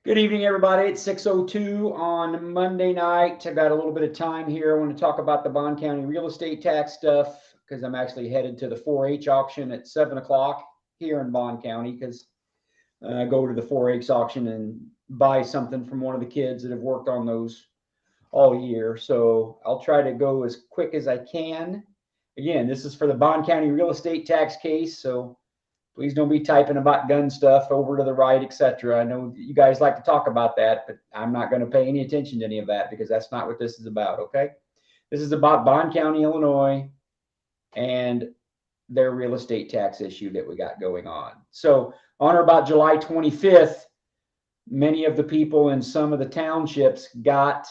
Good evening, everybody. It's 6:02 on Monday night. I've got a little bit of time here. I want to talk about the Bond County real estate tax stuff because I'm actually headed to the 4-H auction at 7 o'clock here in Bond County because I go to the 4-H auction and buy something from one of the kids that have worked on those all year. So I'll try to go as quick as I can. Again, this is for the Bond County real estate tax case, so please don't be typing about gun stuff over to the right, etc. I know you guys like to talk about that, but I'm not going to pay any attention to any of that because that's not what this is about, okay? This is about Bond County, Illinois, and their real estate tax issue that we got going on. So on or about July 25th, many of the people in some of the townships got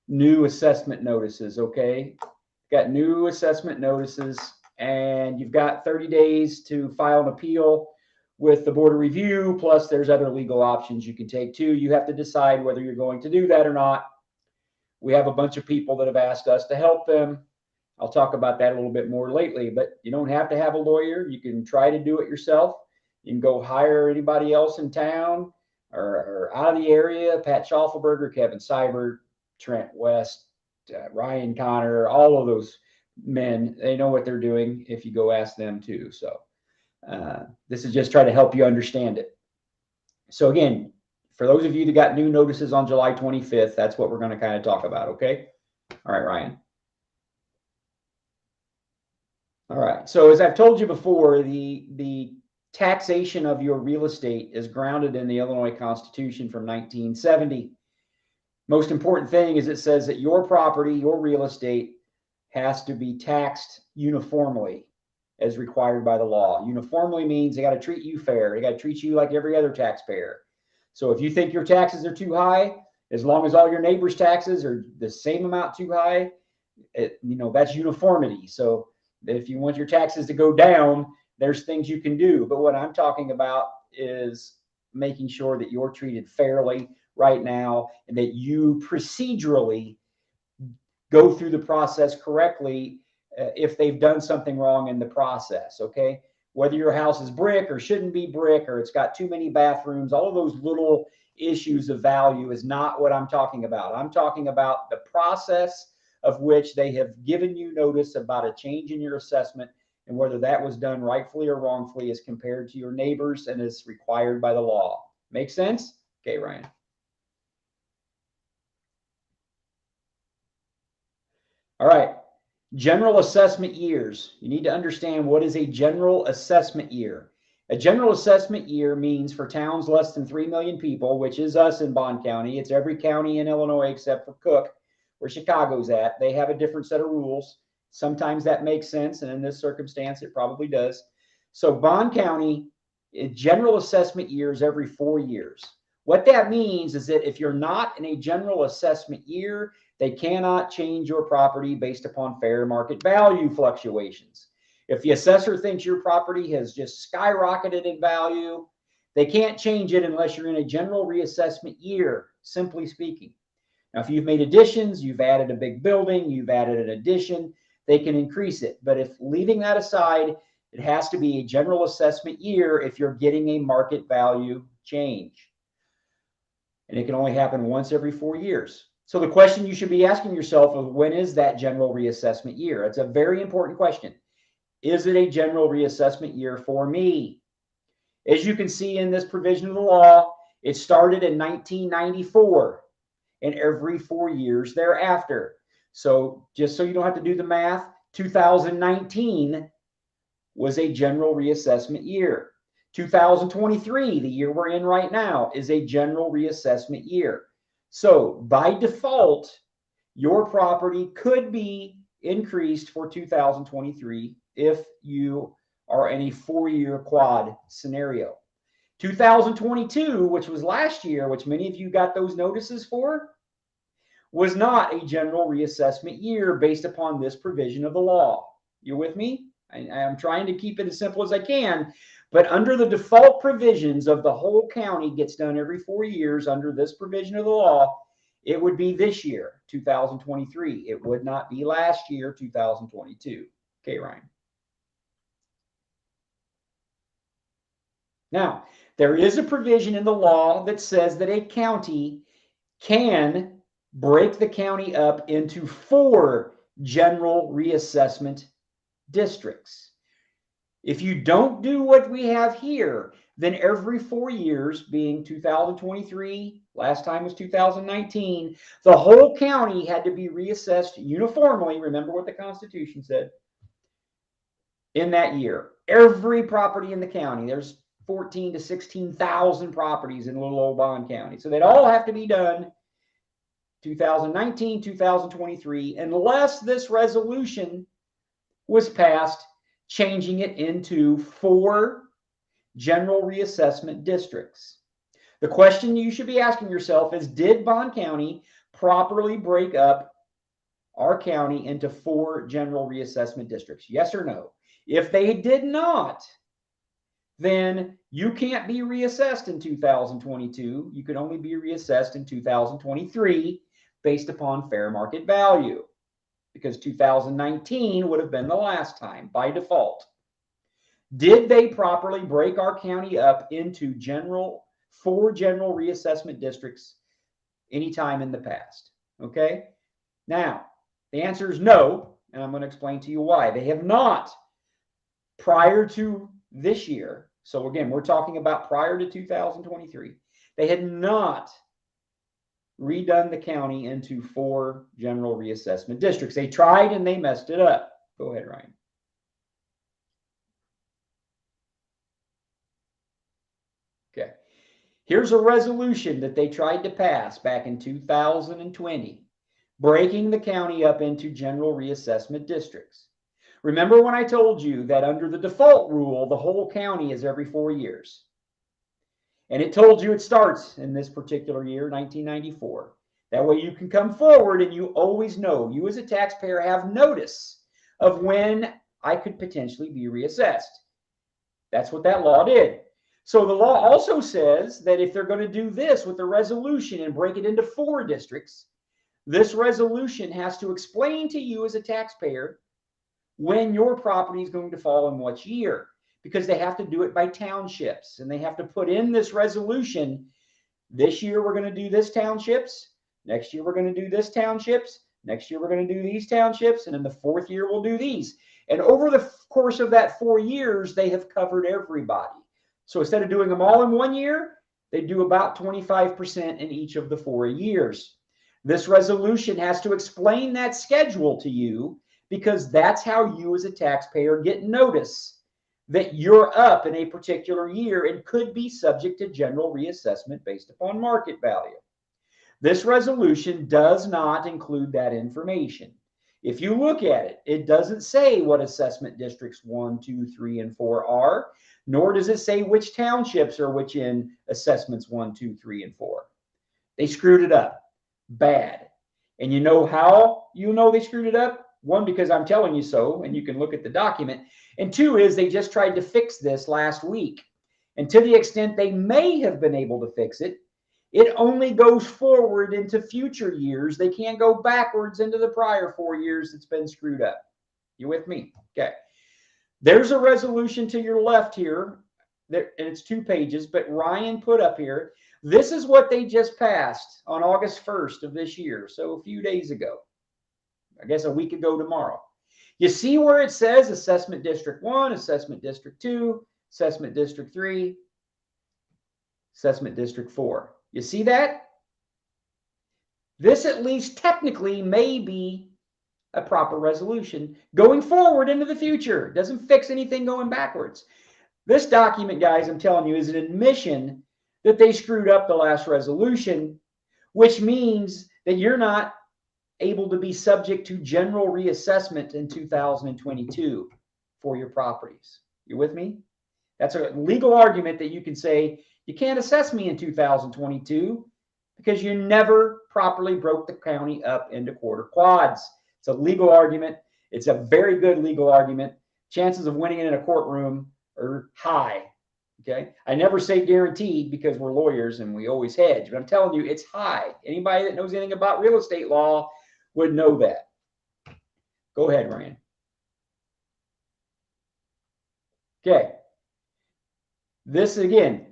new assessment notices, okay? Got new assessment notices, and you've got 30 days to file an appeal with the Board of Review, plus there's other legal options you can take too. You have to decide whether you're going to do that or not. We have a bunch of people that have asked us to help them. I'll talk about that a little bit more lately, but you don't have to have a lawyer. You can try to do it yourself. You can go hire anybody else in town or out of the area, Pat Schaufelberger, Kevin Seibert, Trent West, Ryan Connor, all of those men, they know what they're doing if you go ask them too. So this is just try to help you understand it. So again, for those of you that got new notices on July 25th, that's what we're going to kind of talk about, okay? All right, Ryan. All right, so as I've told you before, the taxation of your real estate is grounded in the Illinois Constitution from 1970. Most important thing is it says that your property, your real estate, has to be taxed uniformly as required by the law. Uniformly means they got to treat you fair. They got to treat you like every other taxpayer. So if you think your taxes are too high, as long as all your neighbors' taxes are the same amount too high, that's uniformity. So if you want your taxes to go down, there's things you can do. But what I'm talking about is making sure that you're treated fairly right now and that you procedurally go through the process correctly if they've done something wrong in the process, okay? Whether your house is brick or shouldn't be brick or it's got too many bathrooms, all of those little issues of value is not what I'm talking about. I'm talking about the process of which they have given you notice about a change in your assessment and whether that was done rightfully or wrongfully as compared to your neighbors and is required by the law. Make sense? Okay, Ryan. All right, general assessment years. You need to understand what is a general assessment year. A general assessment year means for towns less than 3 million people, which is us in Bond County. It's every county in Illinois except for Cook, where Chicago's at. They have a different set of rules. Sometimes that makes sense, and in this circumstance, it probably does. So Bond County, general assessment years every 4 years. What that means is that if you're not in a general assessment year, they cannot change your property based upon fair market value fluctuations. If the assessor thinks your property has just skyrocketed in value, they can't change it unless you're in a general reassessment year, simply speaking. Now, if you've made additions, you've added a big building, you've added an addition, they can increase it. But if leaving that aside, it has to be a general assessment year if you're getting a market value change. And it can only happen once every 4 years. So the question you should be asking yourself is, when is that general reassessment year? It's a very important question. Is it a general reassessment year for me? As you can see in this provision of the law, it started in 1994 and every 4 years thereafter. So just so you don't have to do the math, 2019 was a general reassessment year. 2023, the year we're in right now, is a general reassessment year. So by default, your property could be increased for 2023 if you are in a 4-year quad scenario. 2022, which was last year, which many of you got those notices for, was not a general reassessment year based upon this provision of the law. You with me? I'm trying to keep it as simple as I can, but under the default provisions of the whole county gets done every 4 years under this provision of the law, it would be this year, 2023. It would not be last year, 2022. Okay, Ryan. Now, There is a provision in the law that says that a county can break the county up into 4 general reassessment districts. If you don't do what we have here, then every 4 years, being 2023, last time was 2019, the whole county had to be reassessed uniformly. Remember what the Constitution said in that year. Every property in the county, there's 14 to 16,000 properties in little old Bond County. So they'd all have to be done 2019, 2023, unless this resolution was passed changing it into 4 general reassessment districts. The question you should be asking yourself is, did Bond County properly break up our county into 4 general reassessment districts? Yes or no? If they did not, then you can't be reassessed in 2022. You can only be reassessed in 2023 based upon fair market value, because 2019 would have been the last time by default. Did they properly break our county up into 4 general reassessment districts anytime in the past? Okay. Now, the answer is no, and I'm going to explain to you why. They have not prior to this year. So again, we're talking about prior to 2023. They had not redone the county into 4 general reassessment districts. They tried and they messed it up. Go ahead, Ryan. Okay. Here's a resolution that they tried to pass back in 2020, breaking the county up into general reassessment districts. Remember when I told you that under the default rule, the whole county is every 4 years? And it told you it starts in this particular year, 1994. That way you can come forward and you always know, you as a taxpayer have notice of when I could potentially be reassessed. That's what that law did. So the law also says that if they're going to do this with the resolution and break it into 4 districts, this resolution has to explain to you as a taxpayer when your property is going to fall in what year, because they have to do it by townships, and they have to put in this resolution. This year we're going to do this townships. Next year we're going to do this townships. Next year we're going to do these townships, and in the 4th year we'll do these. And over the course of that 4 years, they have covered everybody. So instead of doing them all in 1 year, they do about 25% in each of the 4 years. This resolution has to explain that schedule to you, because that's how you as a taxpayer get notice that you're up in a particular year and could be subject to general reassessment based upon market value. This resolution does not include that information. If you look at it, it doesn't say what assessment districts 1, 2, 3, and 4 are, nor does it say which townships are which in assessments 1, 2, 3, and 4. They screwed it up bad. And you know how you know they screwed it up? 1, because I'm telling you so, and you can look at the document. And 2 is they just tried to fix this last week. And to the extent they may have been able to fix it, it only goes forward into future years. They can't go backwards into the prior 4 years that's been screwed up. You with me? Okay. There's a resolution to your left here, and it's 2 pages, but Ryan put up here, this is what they just passed on August 1st of this year, so a few days ago. I guess a week ago tomorrow. You see where it says Assessment District 1, Assessment District 2, Assessment District 3, Assessment District 4. You see that? This at least technically may be a proper resolution going forward into the future. It doesn't fix anything going backwards. This document, guys, I'm telling you, is an admission that they screwed up the last resolution, which means that you're not able to be subject to general reassessment in 2022 for your properties. You with me? That's a legal argument that you can say, you can't assess me in 2022 because you never properly broke the county up into quarter quads. It's a legal argument. It's a very good legal argument. Chances of winning it in a courtroom are high. Okay. I never say guaranteed because we're lawyers and we always hedge, but I'm telling you, it's high. Anybody that knows anything about real estate law would know that. Go ahead, Ryan. Okay. This again,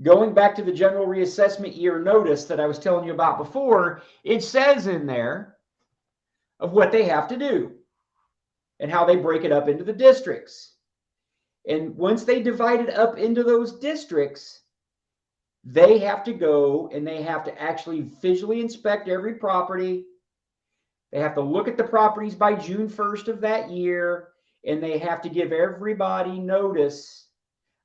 Going back to the general reassessment year notice that I was telling you about before, it says in there of what they have to do and how they break it up into the districts. And once they divide it up into those districts, they have to go and they have to actually visually inspect every property. They have to look at the properties by June 1st of that year, and they have to give everybody notice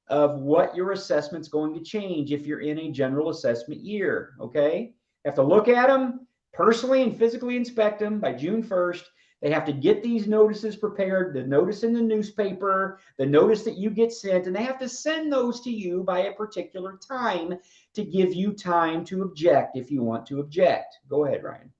of what your assessment's going to change if you're in a general assessment year, okay? You have to look at them personally and physically inspect them by June 1st. They have to get these notices prepared, the notice in the newspaper, the notice that you get sent, and they have to send those to you by a particular time to give you time to object if you want to object. Go ahead, Ryan.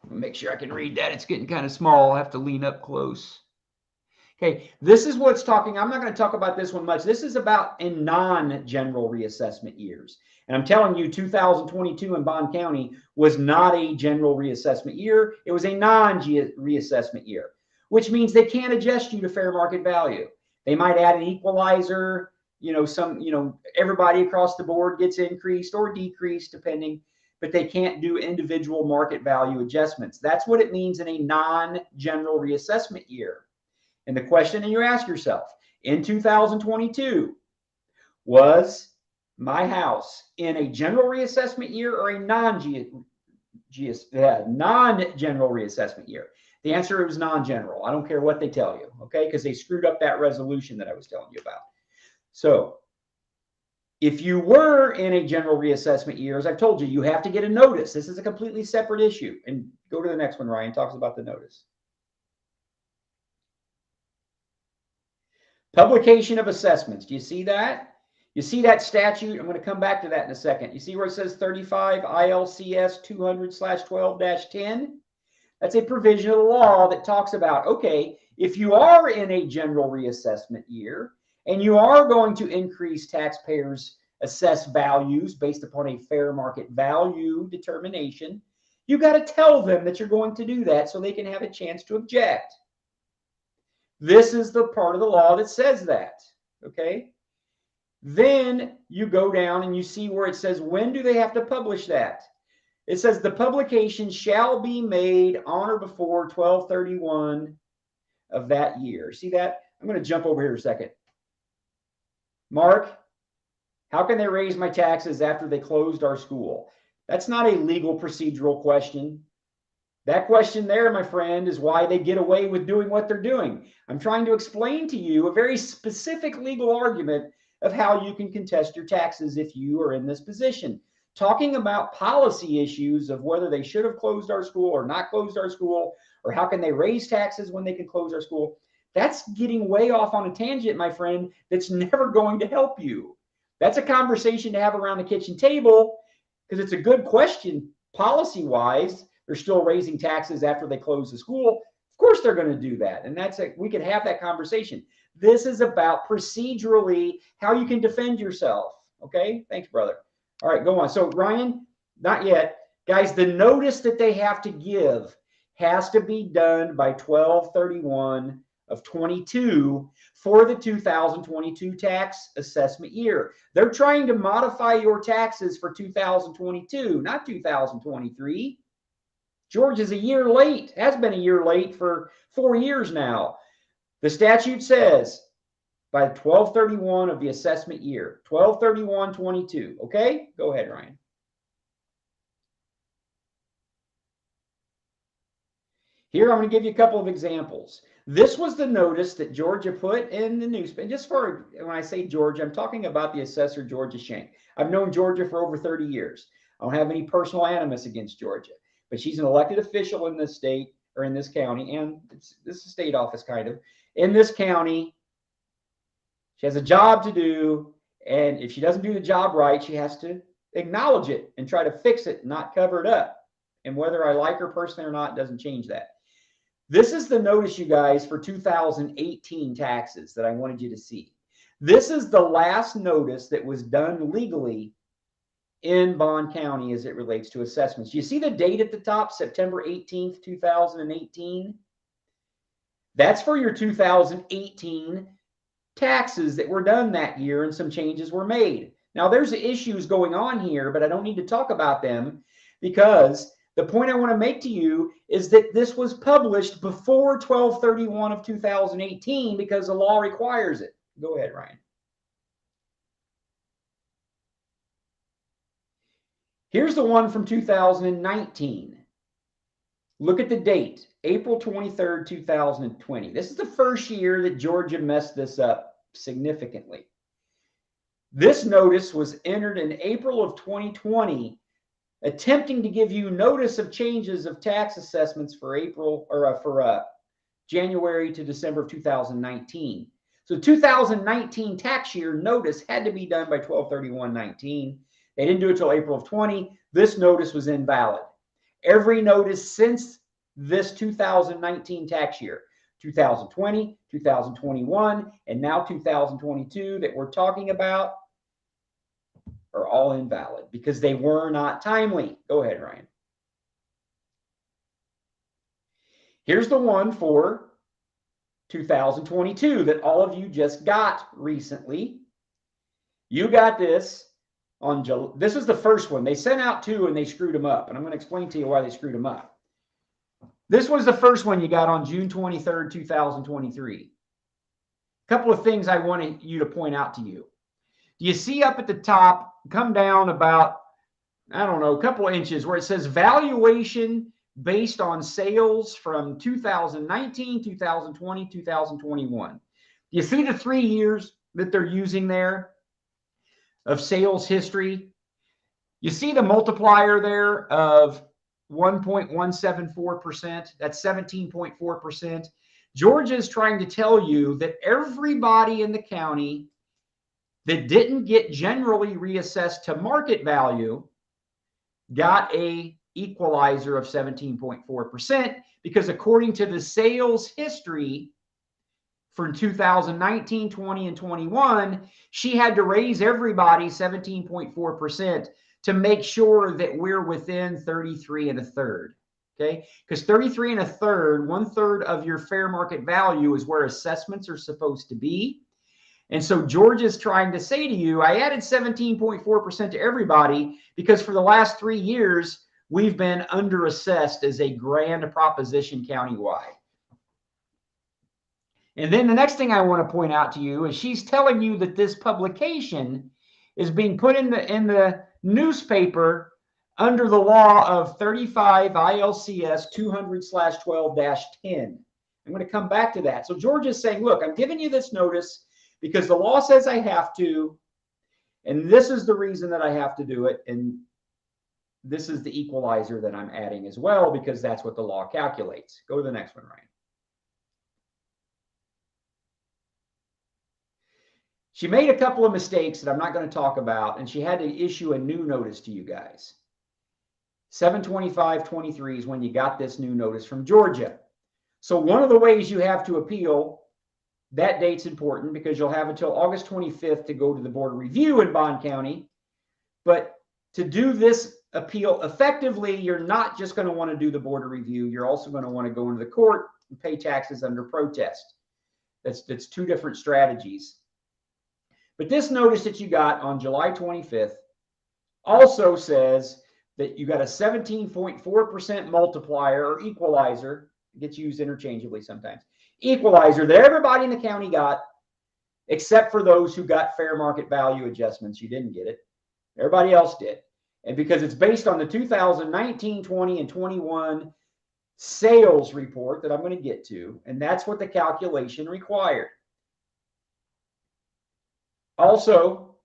Make sure I can read that. It's getting kind of small. I'll have to lean up close. Okay, this is what's talking. I'm not going to talk about this one much. This is about in non-general reassessment years. And I'm telling you, 2022 in Bond County was not a general reassessment year. It was a non-reassessment year, which means they can't adjust you to fair market value. They might add an equalizer, everybody across the board gets increased or decreased depending, but they can't do individual market value adjustments. That's what it means in a non-general reassessment year. And the question that you ask yourself, in 2022, was my house in a general reassessment year or a non-general reassessment year? The answer is non-general. I don't care what they tell you, okay? Because they screwed up that resolution that I was telling you about. So if you were in a general reassessment year, as I've told you, you have to get a notice. This is a completely separate issue. And go to the next one, Ryan, talks about the notice. Publication of assessments. Do you see that? You see that statute? I'm going to come back to that in a second. You see where it says 35 ILCS 200/12-10? That's a provision of the law that talks about, okay, if you are in a general reassessment year and you are going to increase taxpayers' assessed values based upon a fair market value determination, you got to tell them that you're going to do that so they can have a chance to object. This is the part of the law that says that, okay? Then you go down and you see where it says, when do they have to publish that? It says the publication shall be made on or before 12/31 of that year. See that? I'm going to jump over here a second. Mark, how can they raise my taxes after they closed our school? That's not a legal procedural question. That question there, my friend, is why they get away with doing what they're doing. I'm trying to explain to you a very specific legal argument of how you can contest your taxes if you are in this position. Talking about policy issues of whether they should have closed our school or not closed our school, or how can they raise taxes when they can close our school, that's getting way off on a tangent, my friend, that's never going to help you. That's a conversation to have around the kitchen table because it's a good question policy-wise. They're still raising taxes after they close the school. Of course they're going to do that. And we can have that conversation. This is about procedurally how you can defend yourself. Okay? Thanks, brother. All right, go on. So Ryan, not yet. Guys, the notice that they have to give has to be done by 12/31 of 22 for the 2022 tax assessment year. They're trying to modify your taxes for 2022, not 2023. George is a year late, has been a year late for 4 years now. The statute says by 12/31 of the assessment year, 12/31/22. Okay, go ahead, Ryan. Here, I'm going to give you a couple of examples. This was the notice that Georgia put in the newspaper. Just for when I say Georgia, I'm talking about the assessor, Georgia Shank. I've known Georgia for over 30 years. I don't have any personal animus against Georgia, but she's an elected official in this state or in this county, and this is a state office kind of. In this county, she has a job to do, and if she doesn't do the job right, she has to acknowledge it and try to fix it, not cover it up. And whether I like her personally or not doesn't change that. This is the notice, you guys, for 2018 taxes that I wanted you to see. This is the last notice that was done legally in Bond County as it relates to assessments. You see the date at the top, September 18th, 2018? That's for your 2018 taxes that were done that year and some changes were made. Now, there's issues going on here, but I don't need to talk about them because the point I want to make to you is that this was published before 12/31 of 2018 because the law requires it. Go ahead, Ryan. Here's the one from 2019. Look at the date, April 23rd, 2020. This is the first year that Georgia messed this up significantly. This notice was entered in April of 2020, attempting to give you notice of changes of tax assessments for January to December of 2019. So 2019 tax year notice had to be done by 12/31/19. They didn't do it until April of 20. This notice was invalid. Every notice since this 2019 tax year, 2020, 2021, and now 2022 that we're talking about are all invalid because they were not timely. Go ahead, Ryan. Here's the one for 2022 that all of you just got recently. You got this on July. This is the first one. They sent out two and they screwed them up. And I'm going to explain to you why they screwed them up. This was the first one you got on June 23rd, 2023. A couple of things I wanted you to point out to you. Do you see up at the top, come down about, I don't know, a couple of inches where it says valuation based on sales from 2019, 2020, 2021. Do you see the 3 years that they're using there of sales history? You see the multiplier there of 1.174%. That's 17.4%. Georgia is trying to tell you that everybody in the county that didn't get generally reassessed to market value got a equalizer of 17.4% because according to the sales history for 2019, 20, and 21, she had to raise everybody 17.4% to make sure that we're within 33 1/3. Okay, because 33 1/3, 1/3 of your fair market value is where assessments are supposed to be. And so Georgia's trying to say to you, I added 17.4% to everybody because for the last 3 years, we've been underassessed as a grand proposition countywide. And then the next thing I want to point out to you is she's telling you that this publication is being put in the newspaper under the law of 35 ILCS 200/12-10. I'm going to come back to that. So Georgia's saying, look, I'm giving you this notice because the law says I have to, and this is the reason that I have to do it, and this is the equalizer that I'm adding as well because that's what the law calculates. Go to the next one, Ryan. She made a couple of mistakes that I'm not going to talk about, and she had to issue a new notice to you guys. 7/25/23 is when you got this new notice from Georgia. So one of the ways you have to appeal, that date's important because you'll have until August 25th to go to the Board of Review in Bond County. But to do this appeal effectively, you're not just going to want to do the Board of Review. You're also going to want to go into the court and pay taxes under protest. That's two different strategies. But this notice that you got on July 25th also says that you got a 17.4% multiplier or equalizer. It gets used interchangeably sometimes. Equalizer that everybody in the county got, except for those who got fair market value adjustments. You didn't get it. Everybody else did. And because it's based on the 2019, 20, and 21 sales report that I'm going to get to, and that's what the calculation required. Also,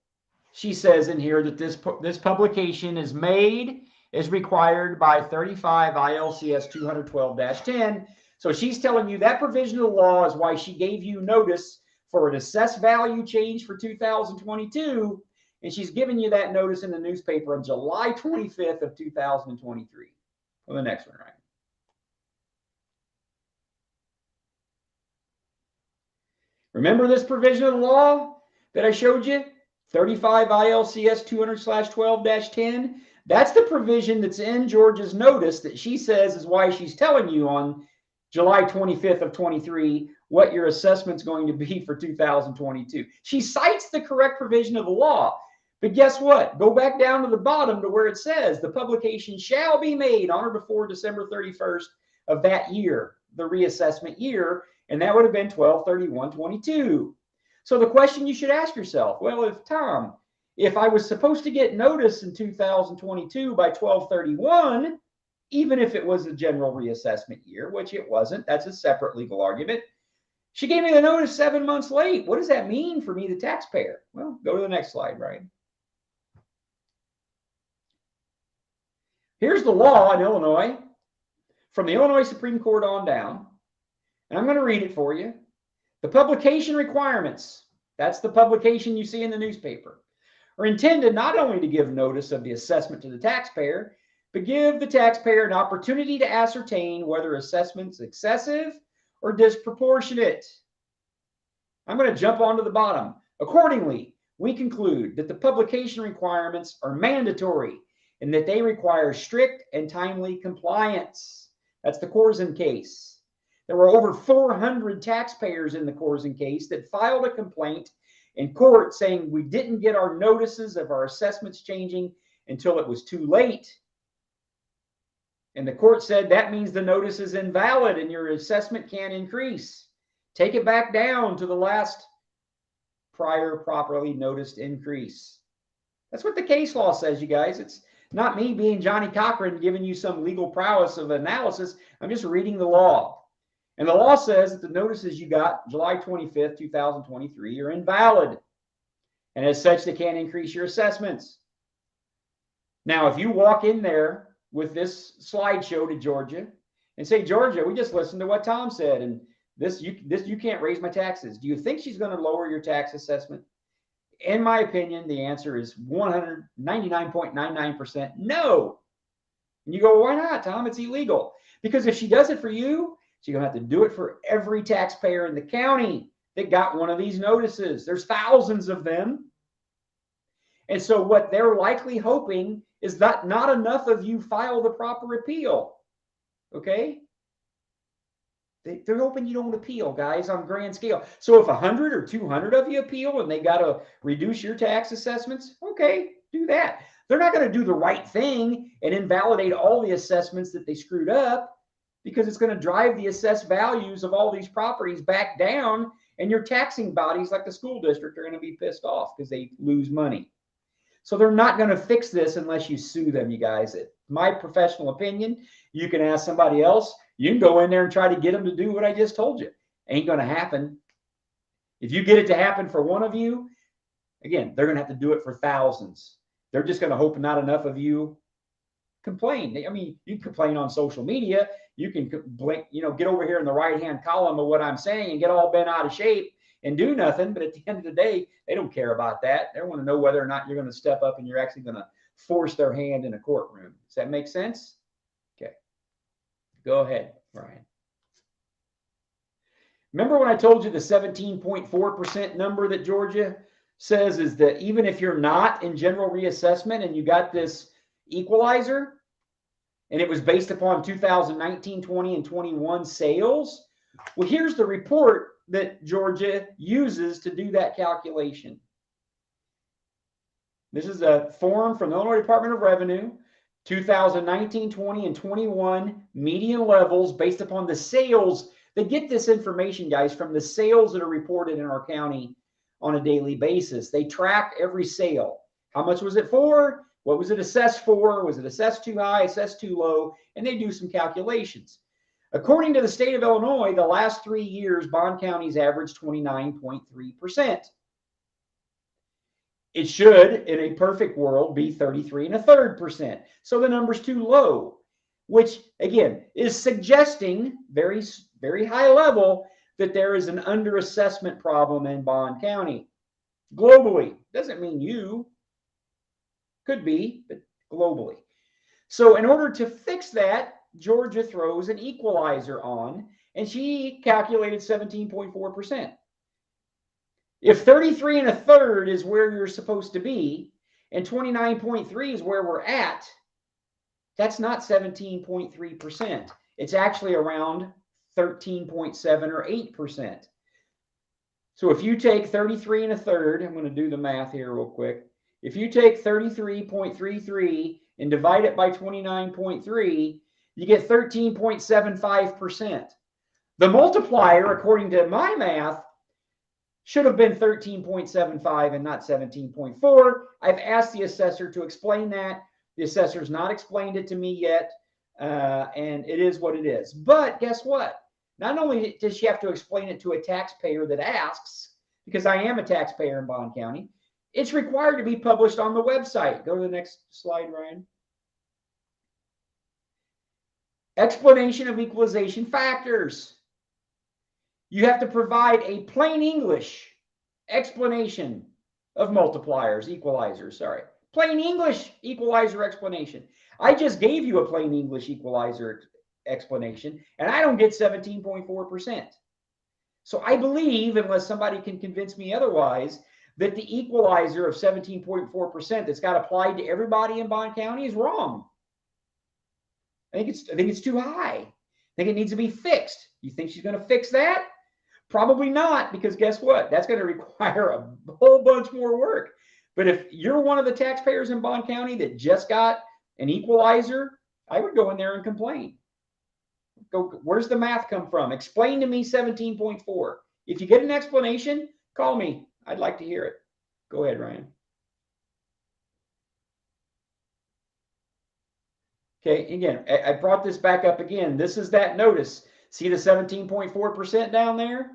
she says in here that this publication is made as required by 35 ILCS 200/12-10. So she's telling you that provision of the law is why she gave you notice for an assessed value change for 2022. And she's giving you that notice in the newspaper on July 25th of 2023. On the next one, right? Remember this provision of the law that I showed you? 35 ILCS 200/12-10. That's the provision that's in Georgia's notice that she says is why she's telling you on July 25th of 23, what your assessment's going to be for 2022. She cites the correct provision of the law. But guess what? Go back down to the bottom to where it says the publication shall be made on or before December 31st of that year, the reassessment year, and that would have been 12/31/22. So the question you should ask yourself, well, if I was supposed to get notice in 2022 by 12/31, even if it was a general reassessment year, which it wasn't, that's a separate legal argument. She gave me the notice 7 months late. What does that mean for me, the taxpayer? Well, go to the next slide, Ryan. Here's the law in Illinois, from the Illinois Supreme Court on down, and I'm going to read it for you. The publication requirements, that's the publication you see in the newspaper, are intended not only to give notice of the assessment to the taxpayer, but give the taxpayer an opportunity to ascertain whether assessment's excessive or disproportionate. I'm going to jump onto the bottom. Accordingly, we conclude that the publication requirements are mandatory and that they require strict and timely compliance. That's the Corzine case. There were over 400 taxpayers in the Corzine case that filed a complaint in court saying we didn't get our notices of our assessments changing until it was too late. And the court said that means the notice is invalid and your assessment can't increase. Take it back down to the last prior properly noticed increase. That's what the case law says, you guys. It's not me being Johnny Cochran giving you some legal prowess of analysis. I'm just reading the law. And the law says that the notices you got July 25th, 2023 are invalid. And as such, they can't increase your assessments. Now, if you walk in there with this slideshow to Georgia and say, Georgia, we just listened to what Tom said, and you can't raise my taxes. Do you think she's going to lower your tax assessment? In my opinion, the answer is 199.99% no. And you go, well, why not, Tom? It's illegal. Because if she does it for you, she's going to have to do it for every taxpayer in the county that got one of these notices. There's thousands of them. And so what they're likely hoping is that not enough of you file the proper appeal. Okay? They're hoping you don't appeal, guys, on grand scale. So if 100 or 200 of you appeal and they got to reduce your tax assessments, okay, do that. They're not going to do the right thing and invalidate all the assessments that they screwed up, because it's going to drive the assessed values of all these properties back down, and your taxing bodies like the school district are going to be pissed off because they lose money. So they're not going to fix this unless you sue them, you guys. My professional opinion, you can ask somebody else. You can go in there and try to get them to do what I just told you. Ain't going to happen. If you get it to happen for one of you, again, they're going to have to do it for thousands. They're just going to hope not enough of you complain. I mean, you can complain on social media. You can get over here in the right-hand column of what I'm saying and get all bent out of shape and do nothing. But at the end of the day, they don't care about that. They want to know whether or not you're going to step up and you're actually going to force their hand in a courtroom. Does that make sense? Okay. Go ahead, Ryan. Remember when I told you the 17.4% number that Georgia says is that even if you're not in general reassessment and you got this equalizer, and it was based upon 2019, 20, and 21 sales? Well, here's the report that Georgia uses to do that calculation. This is a form from the Illinois Department of Revenue, 2019, 20, and 21 median levels based upon the sales. They get this information, guys, from the sales that are reported in our county on a daily basis. They track every sale. How much was it for? What was it assessed for? Was it assessed too high, assessed too low? And they do some calculations. According to the state of Illinois, the last 3 years, Bond County's averaged 29.3%. It should, in a perfect world, be 33 1/3%. So the number's too low, which, again, is suggesting very, very high level that there is an underassessment problem in Bond County. Globally, doesn't mean you. Could be, but globally. So in order to fix that, Georgia throws an equalizer on, and she calculated 17.4%. If 33 1/3 is where you're supposed to be, and 29.3 is where we're at, that's not 17.3%. It's actually around 13.7 or 8%. So if you take 33 1/3, I'm going to do the math here real quick. If you take 33.33 and divide it by 29.3, you get 13.75%. The multiplier, according to my math, should have been 13.75 and not 17.4. I've asked the assessor to explain that. The assessor's not explained it to me yet, and it is what it is. But guess what? Not only does she have to explain it to a taxpayer that asks, because I am a taxpayer in Bond County, it's required to be published on the website. Go to the next slide, Ryan. Explanation of equalization factors. You have to provide a plain English explanation of multipliers, equalizers, sorry. Plain English equalizer explanation. I just gave you a plain English equalizer explanation, and I don't get 17.4%. So I believe, unless somebody can convince me otherwise, that the equalizer of 17.4% that's got applied to everybody in Bond County is wrong. I think it's too high. I think it needs to be fixed. You think she's going to fix that? Probably not, because guess what? That's going to require a whole bunch more work. But if you're one of the taxpayers in Bond County that just got an equalizer, I would go in there and complain. Go, where's the math come from? Explain to me 17.4. If you get an explanation, call me. I'd like to hear it. Go ahead, Ryan. Okay, again, I brought this back up again. This is that notice. See the 17.4% down there?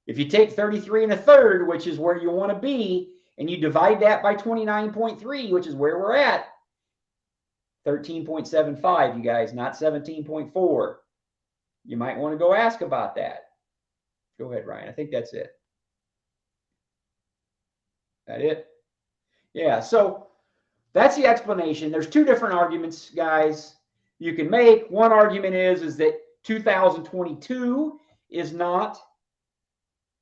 If you take 33 1/3, which is where you want to be, and you divide that by 29.3, which is where we're at, 13.75, you guys, not 17.4. You might want to go ask about that. Go ahead, Ryan. I think that's it. That it? Yeah, so that's the explanation. There's two different arguments, guys, you can make. One argument is that 2022 is not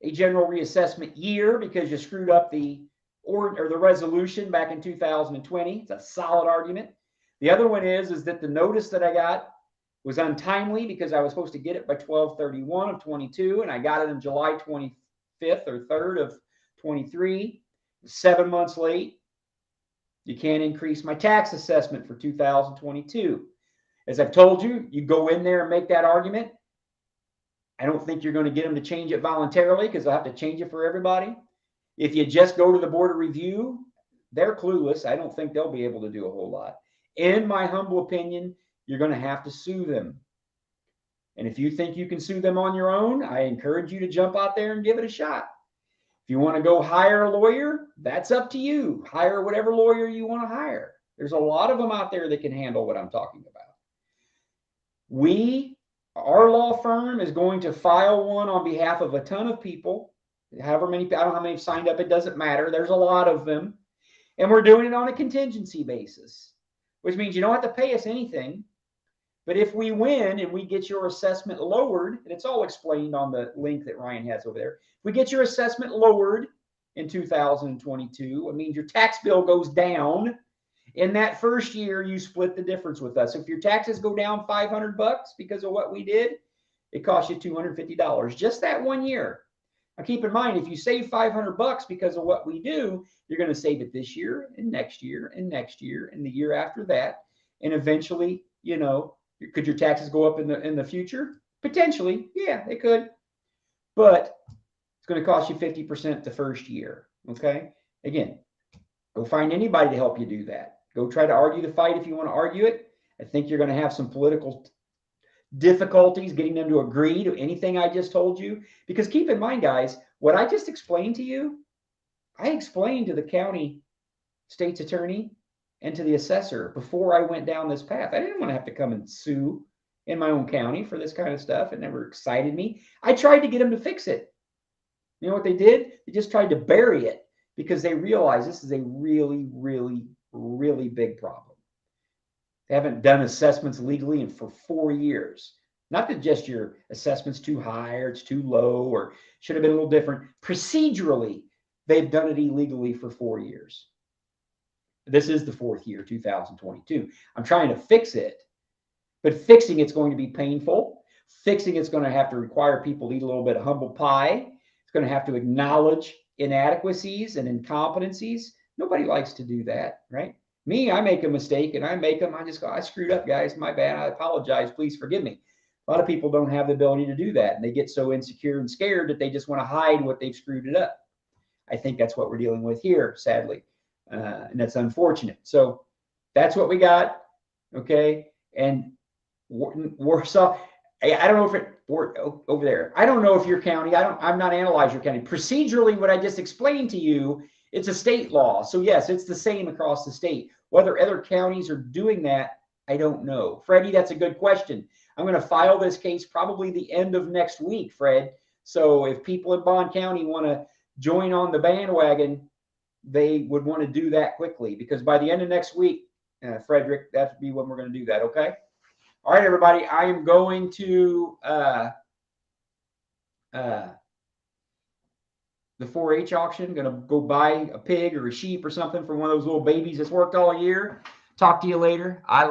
a general reassessment year because you screwed up the resolution back in 2020. It's a solid argument. The other one is that the notice that I got was untimely because I was supposed to get it by 12/31 of 22, and I got it on July 25th or 3rd of 23, 7 months late. You can't increase my tax assessment for 2022. As I've told you, you go in there and make that argument. I don't think you're going to get them to change it voluntarily because they'll have to change it for everybody. If you just go to the Board of Review, they're clueless. I don't think they'll be able to do a whole lot. In my humble opinion, you're going to have to sue them. And if you think you can sue them on your own, I encourage you to jump out there and give it a shot. If you want to go hire a lawyer, that's up to you. Hire whatever lawyer you want to hire. There's a lot of them out there that can handle what I'm talking about. Our law firm is going to file one on behalf of a ton of people. However many, I don't know how many have signed up. It doesn't matter. There's a lot of them. And we're doing it on a contingency basis, which means you don't have to pay us anything. But if we win and we get your assessment lowered, and it's all explained on the link that Ryan has over there, if we get your assessment lowered in 2022, it means your tax bill goes down. In that first year, you split the difference with us. If your taxes go down $500 because of what we did, it costs you $250 just that 1 year. Now, keep in mind, if you save $500 because of what we do, you're going to save it this year and next year and next year and the year after that. And eventually, could your taxes go up in the future? Potentially, yeah, they could. But it's going to cost you 50% the first year. Okay. Again, go find anybody to help you do that. Go try to argue the fight if you want to argue it. I think you're going to have some political difficulties getting them to agree to anything I just told you. Because keep in mind, guys, what I just explained to you, I explained to the county state's attorney and to the assessor before I went down this path. I didn't want to have to come and sue in my own county for this kind of stuff. It never excited me. I tried to get them to fix it. You know what they did? They just tried to bury it because they realized this is a really, really, really big problem. They haven't done assessments legally for 4 years. Not that just your assessment's too high or it's too low or should have been a little different. Procedurally, they've done it illegally for 4 years. This is the 4th year, 2022. I'm trying to fix it, but fixing it's going to be painful. Fixing it's going to have to require people to eat a little bit of humble pie. It's going to have to acknowledge inadequacies and incompetencies. Nobody likes to do that, right? Me, I make a mistake and I make them. I just go, I screwed up, guys. My bad. I apologize. Please forgive me. A lot of people don't have the ability to do that. And they get so insecure and scared that they just want to hide what they've screwed it up. I think that's what we're dealing with here, sadly. And that's unfortunate. So that's what we got. Okay. And Warsaw, I don't know if we're over there. I don't know if your county, I'm not analyzing your county. Procedurally, what I just explained to you, it's a state law. So yes, it's the same across the state. Whether other counties are doing that, I don't know. Freddie, that's a good question. I'm going to file this case probably the end of next week, Fred. So if people in Bond County want to join on the bandwagon, they would want to do that quickly, because by the end of next week, Frederick, that'd be when we're going to do that. Okay. All right, everybody. I am going to the 4-H auction. Going to go buy a pig or a sheep or something for one of those little babies that's worked all year. Talk to you later. I